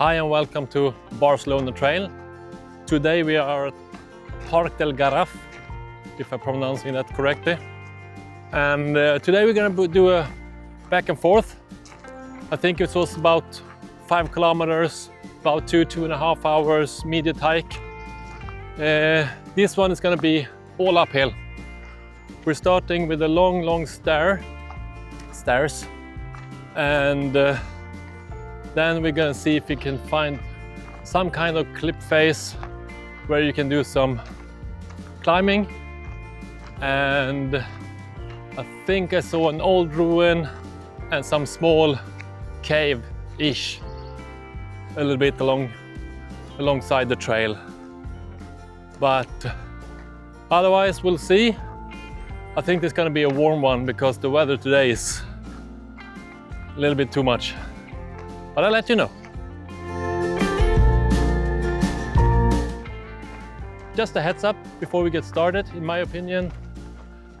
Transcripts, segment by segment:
Hi and welcome to Barcelona Trail. Today we are at Parc del Garraf, if I'm pronouncing that correctly. And today we're going to do a back and forth. I think it was about 5 kilometers, about 2.5 hours immediate hike. This one is going to be all uphill. We're starting with a long stairs, and then we're gonna see if we can find some kind of cliff face where you can do some climbing. And I think I saw an old ruin and some small cave-ish a little bit alongside the trail. But otherwise we'll see. I think it's gonna be a warm one because the weather today is a little bit too much. But I'll let you know. Just a heads up before we get started, in my opinion,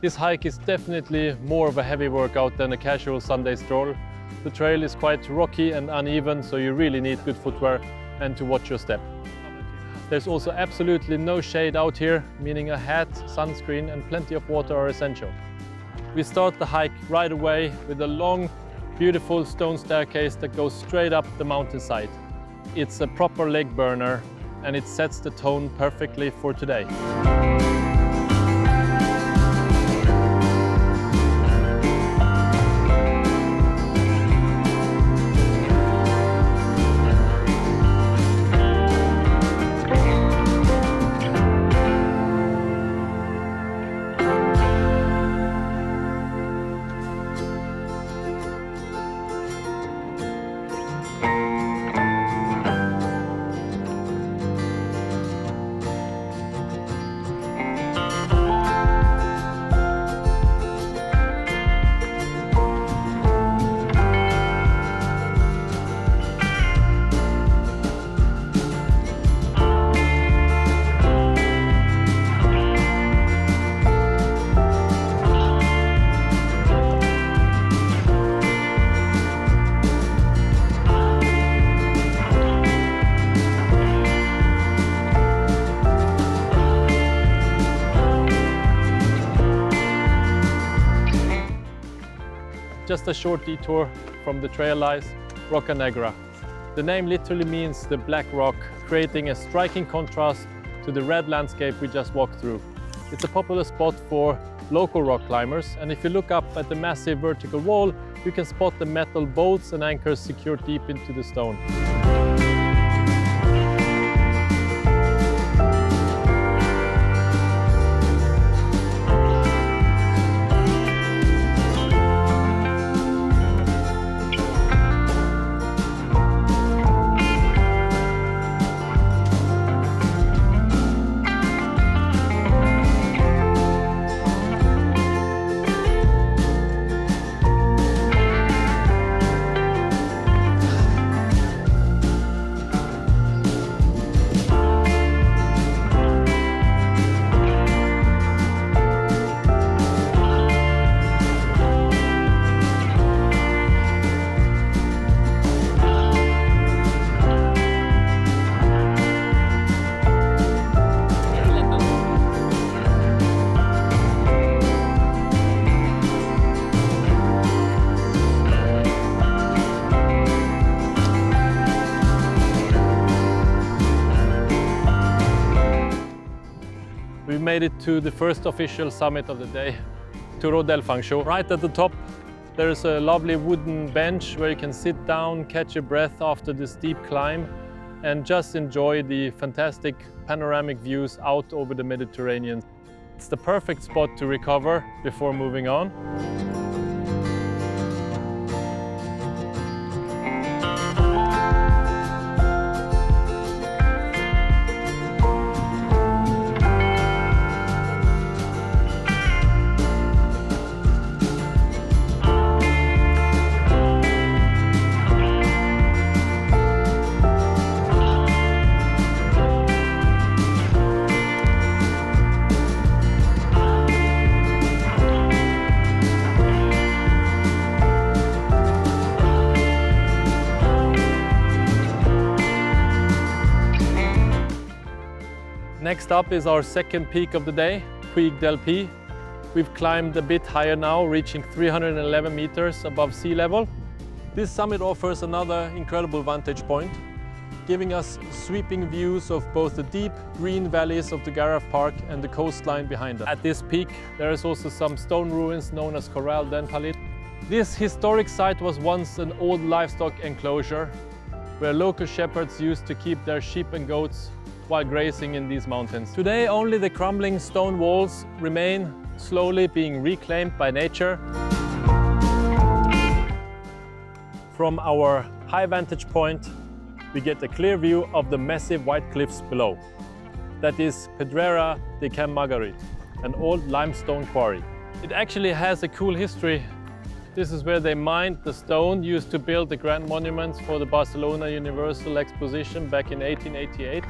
this hike is definitely more of a heavy workout than a casual Sunday stroll. The trail is quite rocky and uneven, so you really need good footwear and to watch your step. There's also absolutely no shade out here, meaning a hat, sunscreen and plenty of water are essential. We start the hike right away with a long, beautiful stone staircase that goes straight up the mountainside. It's a proper leg burner and it sets the tone perfectly for today. Just a short detour from the trail lies Romaguera. The name literally means the black rock, creating a striking contrast to the red landscape we just walked through. It's a popular spot for local rock climbers, and if you look up at the massive vertical wall, you can spot the metal bolts and anchors secured deep into the stone. We made it to the first official summit of the day, Turó. Right at the top there is a lovely wooden bench where you can sit down, catch your breath after the steep climb and just enjoy the fantastic panoramic views out over the Mediterranean. It's the perfect spot to recover before moving on. Next up is our second peak of the day, Puig del Pi. We've climbed a bit higher now, reaching 311 meters above sea level. This summit offers another incredible vantage point, giving us sweeping views of both the deep green valleys of the Garraf Park and the coastline behind us. At this peak, there is also some stone ruins known as Corral den Palit. This historic site was once an old livestock enclosure where local shepherds used to keep their sheep and goats while grazing in these mountains. Today, only the crumbling stone walls remain, slowly being reclaimed by nature. From our high vantage point, we get a clear view of the massive white cliffs below. That is Pedrera de Can Margarit, an old limestone quarry. It actually has a cool history. This is where they mined the stone used to build the grand monuments for the Barcelona Universal Exposition back in 1888.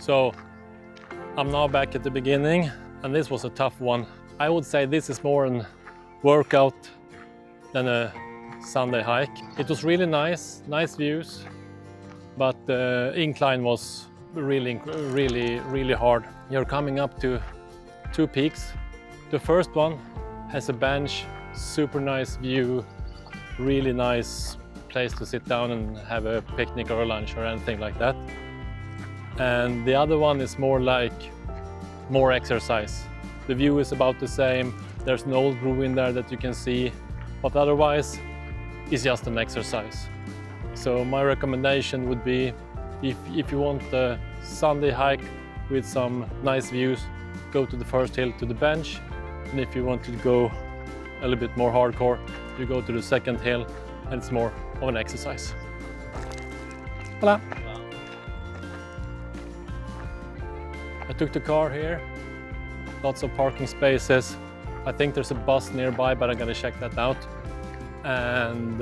So I'm now back at the beginning, and this was a tough one. I would say this is more a workout than a Sunday hike. It was really nice views, but the incline was really hard. You're coming up to two peaks. The first one has a bench, super nice view, really nice place to sit down and have a picnic or a lunch or anything like that. And the other one is more exercise. The view is about the same. There's an old ruin there that you can see, but otherwise it's just an exercise. So my recommendation would be, if you want a Sunday hike with some nice views, go to the first hill to the bench. And if you want to go a little bit more hardcore, you go to the second hill, and it's more of an exercise. Voila. I took the car here, lots of parking spaces. I think there's a bus nearby, but I'm gonna check that out. And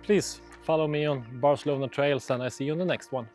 please follow me on Barcelona Trails, and I see you on the next one.